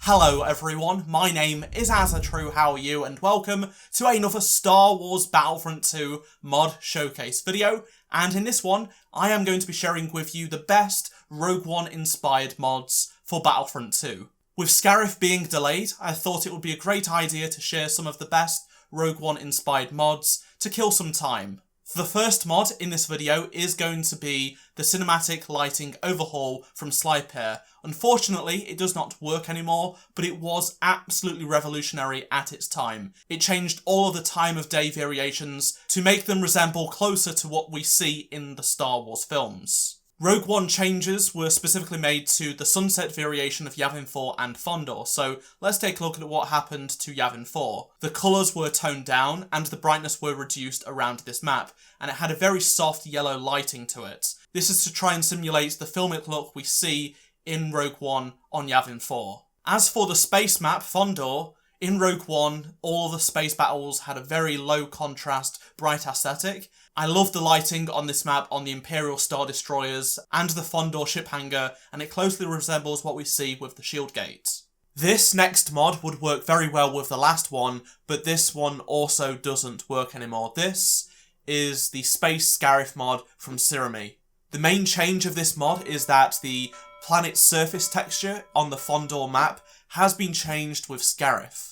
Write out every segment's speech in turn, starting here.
Hello everyone, my name is Azatru, how are you, and welcome to another Star Wars Battlefront 2 mod showcase video, and in this one, I am going to be sharing with you the best Rogue One inspired mods for Battlefront 2. With Scarif being delayed, I thought it would be a great idea to share some of the best Rogue One inspired mods to kill some time. The first mod in this video is going to be the cinematic lighting overhaul from Slipair. Unfortunately, it does not work anymore, but it was absolutely revolutionary at its time. It changed all of the time of day variations to make them resemble closer to what we see in the Star Wars films. Rogue One changes were specifically made to the sunset variation of Yavin 4 and Fondor, so let's take a look at what happened to Yavin 4. The colours were toned down and the brightness were reduced around this map, and it had a very soft yellow lighting to it. This is to try and simulate the filmic look we see in Rogue One on Yavin 4. As for the space map, Fondor, in Rogue One, all the space battles had a very low contrast, bright aesthetic. I love the lighting on this map on the Imperial Star Destroyers and the Fondor ship hangar, and it closely resembles what we see with the shield gate. This next mod would work very well with the last one, but this one also doesn't work anymore. This is the Space Scarif mod from Sirimi. The main change of this mod is that the planet surface texture on the Fondor map has been changed with Scarif.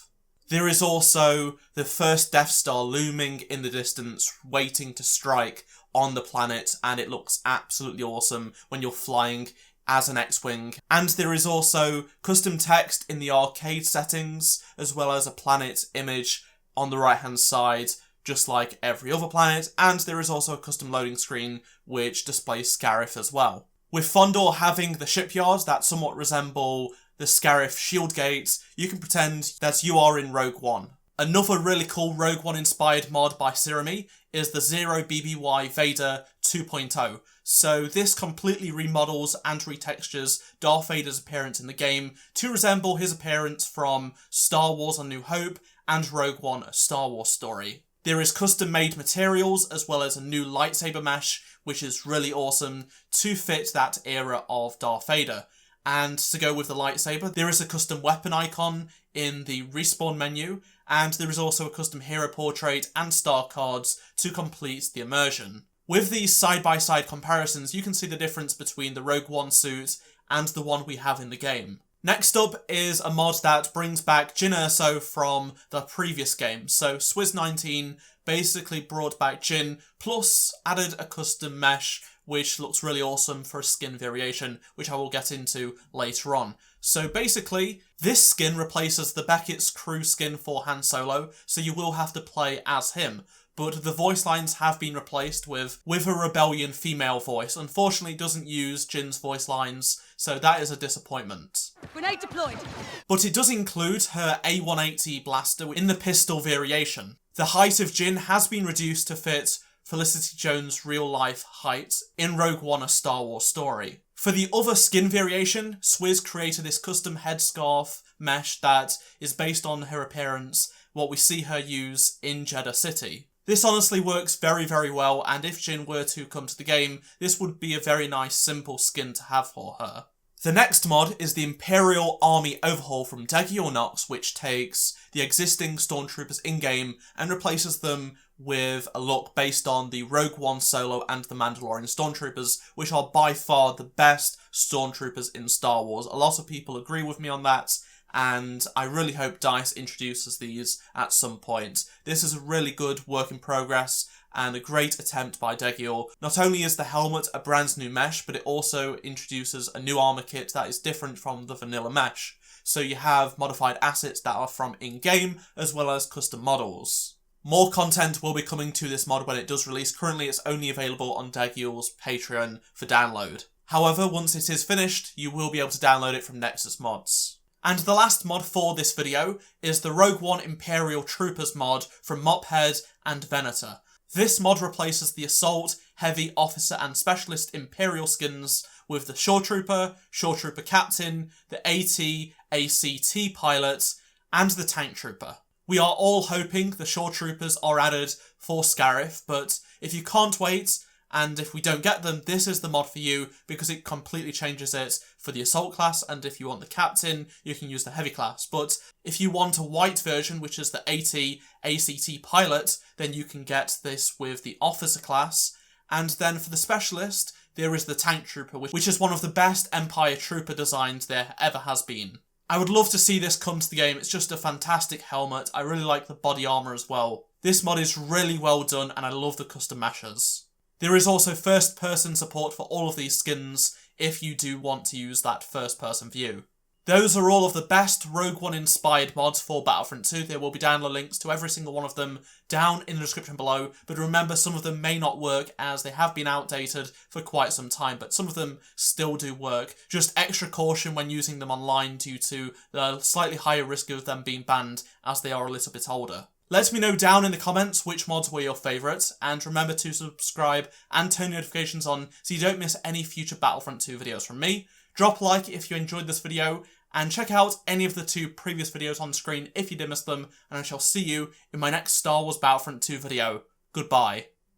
There is also the first Death Star looming in the distance, waiting to strike on the planet, and it looks absolutely awesome when you're flying as an X-Wing. And there is also custom text in the arcade settings, as well as a planet image on the right-hand side, just like every other planet, and there is also a custom loading screen which displays Scarif as well. With Fondor having the shipyards that somewhat resemble the Scarif shield gates, you can pretend that you are in Rogue One. Another really cool Rogue One inspired mod by Sirimi is the Zero BBY Vader 2.0. So this completely remodels and retextures Darth Vader's appearance in the game to resemble his appearance from Star Wars A New Hope and Rogue One A Star Wars Story. There is custom made materials as well as a new lightsaber mesh, which is really awesome to fit that era of Darth Vader. And to go with the lightsaber, there is a custom weapon icon in the respawn menu, and there is also a custom hero portrait and star cards to complete the immersion. With these side-by-side comparisons, you can see the difference between the Rogue One suit and the one we have in the game. Next up is a mod that brings back Jin Erso from the previous game. So Swizz19 basically brought back Jin, plus added a custom mesh which looks really awesome for a skin variation, which I will get into later on. So basically, this skin replaces the Beckett's crew skin for Han Solo, so you will have to play as him. But the voice lines have been replaced with a Rebellion female voice. Unfortunately, it doesn't use Jin's voice lines, so that is a disappointment. Grenade deployed! But it does include her A180 blaster in the pistol variation. The height of Jin has been reduced to fit Felicity Jones' real-life height in Rogue One A Star Wars Story. For the other skin variation, Swizz created this custom headscarf mesh that is based on her appearance, what we see her use in Jeddah City. This honestly works very, very well, and if Jin were to come to the game, this would be a very nice, simple skin to have for her. The next mod is the Imperial Army Overhaul from Deggy Nox, which takes the existing Stormtroopers in-game and replaces them with a look based on the Rogue One Solo and the Mandalorian Stormtroopers, which are by far the best Stormtroopers in Star Wars. A lot of people agree with me on that, and I really hope DICE introduces these at some point. This is a really good work in progress and a great attempt by Deggy. Not only is the helmet a brand new mesh, but it also introduces a new armor kit that is different from the vanilla mesh. So you have modified assets that are from in-game, as well as custom models. More content will be coming to this mod when it does release. Currently it's only available on Deggy's Patreon for download. However, once it is finished, you will be able to download it from Nexus Mods. And the last mod for this video is the Rogue One Imperial Troopers mod from Mophead and Venator. This mod replaces the Assault, Heavy, Officer and Specialist Imperial skins with the Shore Trooper Captain, the AT Pilot, and the Tank Trooper. We are all hoping the Shore Troopers are added for Scarif, but if you can't wait, and if we don't get them, this is the mod for you because it completely changes it for the assault class, and if you want the captain, you can use the heavy class. But if you want a white version, which is the AT ACT pilot, then you can get this with the officer class. And then for the specialist, there is the tank trooper, which is one of the best Empire trooper designs there ever has been. I would love to see this come to the game. It's just a fantastic helmet. I really like the body armour as well. This mod is really well done and I love the custom meshes. There is also first person support for all of these skins if you do want to use that first person view. Those are all of the best Rogue One inspired mods for Battlefront 2. There will be download links to every single one of them down in the description below, but remember some of them may not work as they have been outdated for quite some time, but some of them still do work. Just extra caution when using them online due to the slightly higher risk of them being banned as they are a little bit older. Let me know down in the comments which mods were your favourites, and remember to subscribe and turn notifications on so you don't miss any future Battlefront 2 videos from me. Drop a like if you enjoyed this video, and check out any of the 2 previous videos on screen if you did miss them, and I shall see you in my next Star Wars Battlefront 2 video. Goodbye.